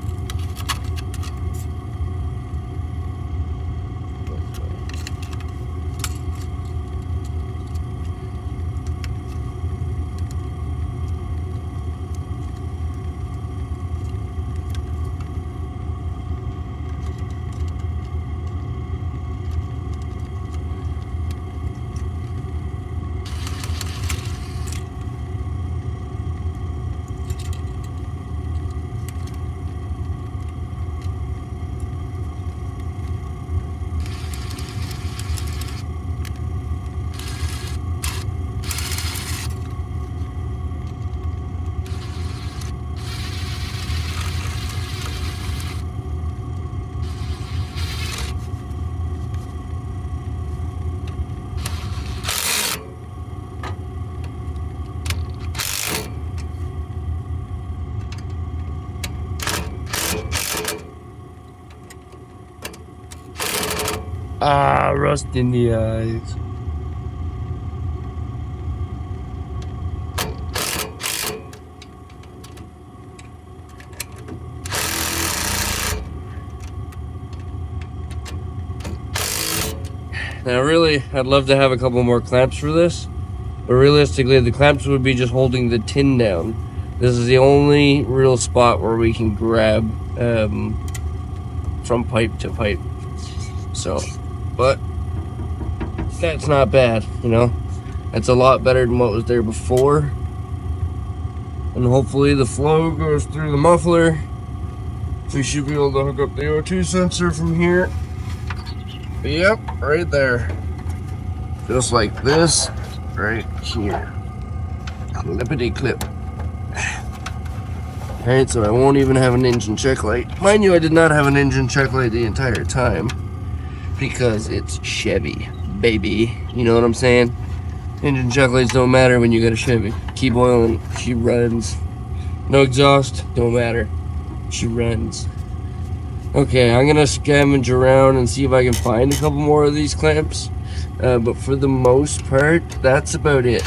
Ah, rust in the eyes. Now really, I'd love to have a couple more clamps for this, but realistically the clamps would be just holding the tin down. This is the only real spot where we can grab from pipe to pipe. So, but that's not bad, you know. That's a lot better than what was there before. And hopefully the flow goes through the muffler. We should be able to hook up the O2 sensor from here. Yep, right there. Just like this, right here. Clippity clip. Alright, so I won't even have an engine check light. Mind you, I did not have an engine check light the entire time, because it's Chevy, baby. You know what I'm saying? Engine check lights don't matter when you got a Chevy. Keep oiling, she runs. No exhaust, don't matter. She runs. Okay, I'm gonna scavenge around and see if I can find a couple more of these clamps. But for the most part, that's about it.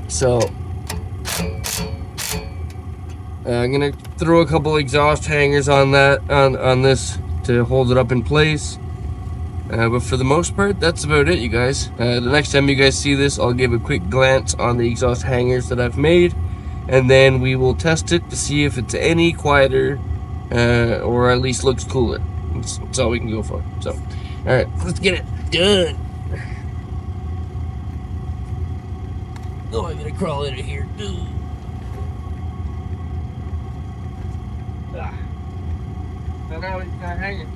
So, I'm gonna throw a couple exhaust hangers on that, on this to hold it up in place. But for the most part, that's about it, you guys. The next time you guys see this, I'll give a quick glance on the exhaust hangers that I've made, and then we will test it to see if it's any quieter, or at least looks cooler. That's all we can go for. So, alright, let's get it done. Oh, I'm gonna crawl out of here. So now it's hanging.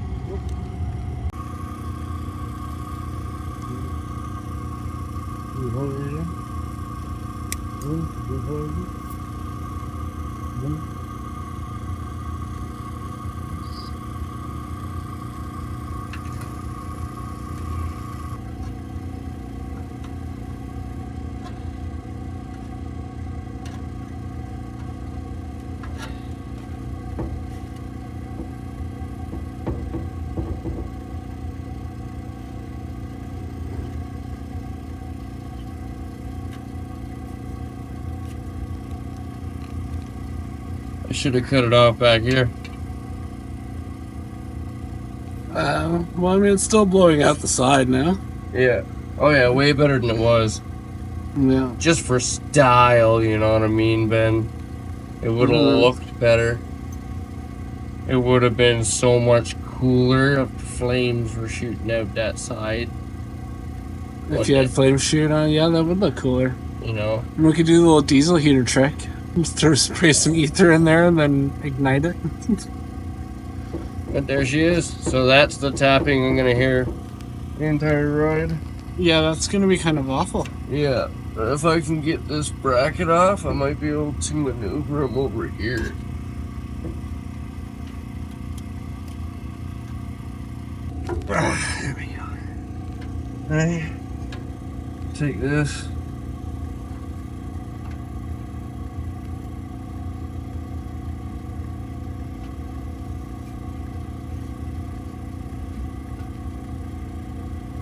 I should have cut it off back here. Well, I mean, it's still blowing out the side now. Yeah. Oh yeah, way better than it was. Yeah. Just for style, you know what I mean, Ben? It would have looked better. It would have been so much cooler if the flames were shooting out that side. If you had flame shoot on, yeah, that would look cooler. You know? And we could do the little diesel heater trick. Just spray some ether in there and then ignite it. But there she is. So that's the tapping I'm gonna hear the entire ride. Yeah, that's gonna be kind of awful. Yeah. But if I can get this bracket off, I might be able to maneuver him over here. There we go. Hey, take this.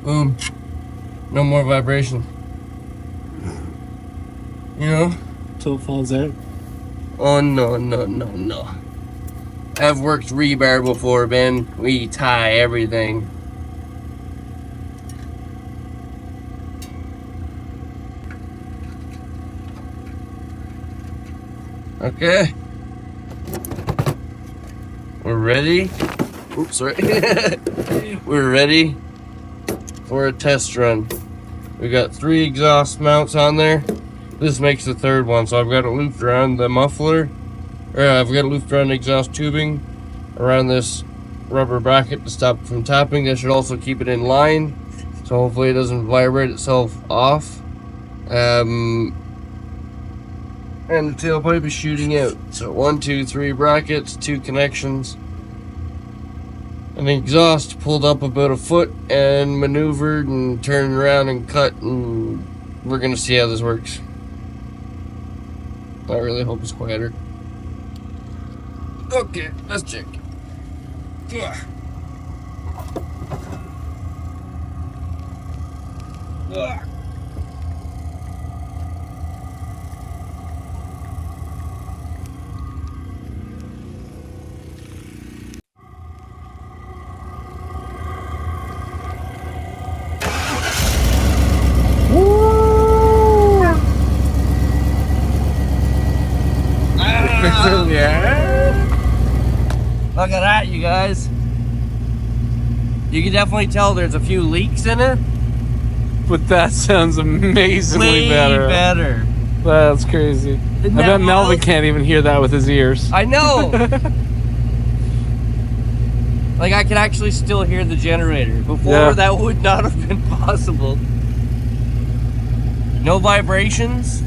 Boom. No more vibration. You know? Till it falls out. Oh, no, no, no, no. I've worked rebar before, Ben. We tie everything. Okay. We're ready. Oops, sorry. We're ready for a test run. We got 3 exhaust mounts on there. This makes the 3rd one, so I've got it looped around the muffler. I've got it looped around the exhaust tubing around this rubber bracket to stop it from tapping. That should also keep it in line, so hopefully it doesn't vibrate itself off. And the tailpipe is shooting out. So 1, 2, 3 brackets, 2 connections. And the exhaust pulled up about a foot and maneuvered and turned around and cut, and we're gonna see how this works. I really hope it's quieter. Okay, let's check. Ugh. Ugh. Yeah. Look at that, you guys. You can definitely tell there's a few leaks in it. But that sounds amazingly Way better. That's crazy. I bet Melvin can't even hear that with his ears. I know. Like, I can actually still hear the generator. Before, that would not have been possible. No vibrations.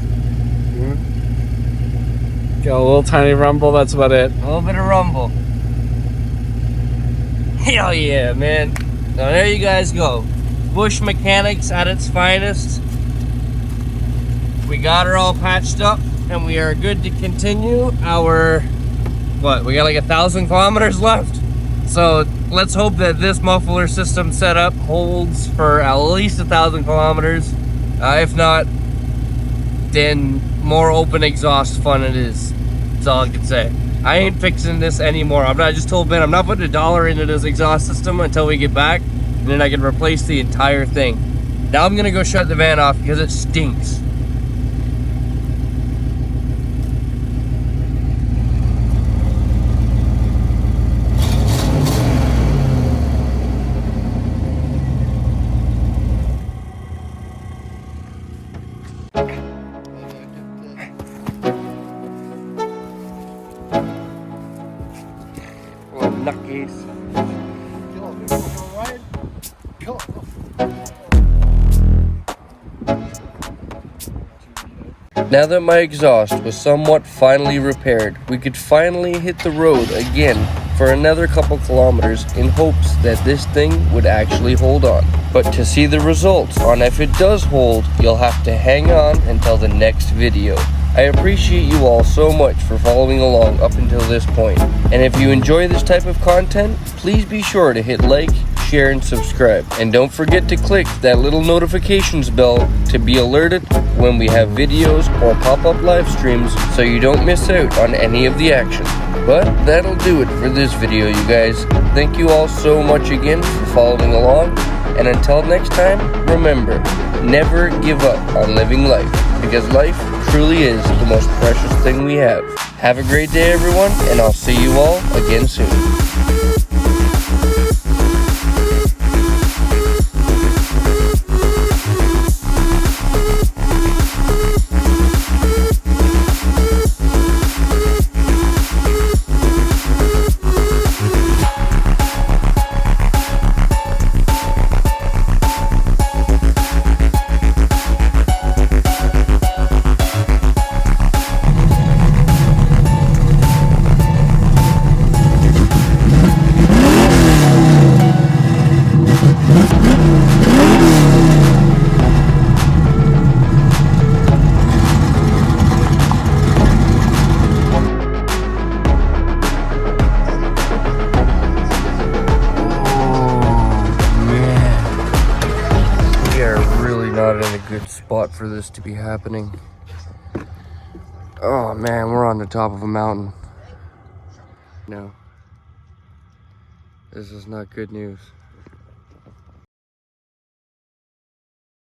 Got a little tiny rumble, that's about it. A little bit of rumble. Hell yeah, man. Now there you guys go. Bush mechanics at its finest. We got her all patched up and we are good to continue our, what, we got like 1,000 kilometers left? So let's hope that this muffler system setup holds for at least 1,000 kilometers. If not, then more open exhaust fun it is. That's all I can say. I ain't fixing this anymore. I just told Ben I'm not putting $1 into this exhaust system until we get back, and then I can replace the entire thing. Now I'm gonna go shut the van off because it stinks. Nutcase. Now that my exhaust was somewhat finally repaired, we could finally hit the road again for another couple kilometers in hopes that this thing would actually hold on. But to see the results on if it does hold, you'll have to hang on until the next video. I appreciate you all so much for following along up until this point. And if you enjoy this type of content, please be sure to hit like, share, and subscribe. And don't forget to click that little notifications bell to be alerted when we have videos or pop-up live streams so you don't miss out on any of the action. But that'll do it for this video, you guys. Thank you all so much again for following along. And until next time, remember, never give up on living life, because life truly is the most precious thing we have. Have a great day, everyone, and I'll see you all again soon. Not in a good spot for this to be happening. Oh man, we're on the top of a mountain. No, this is not good news.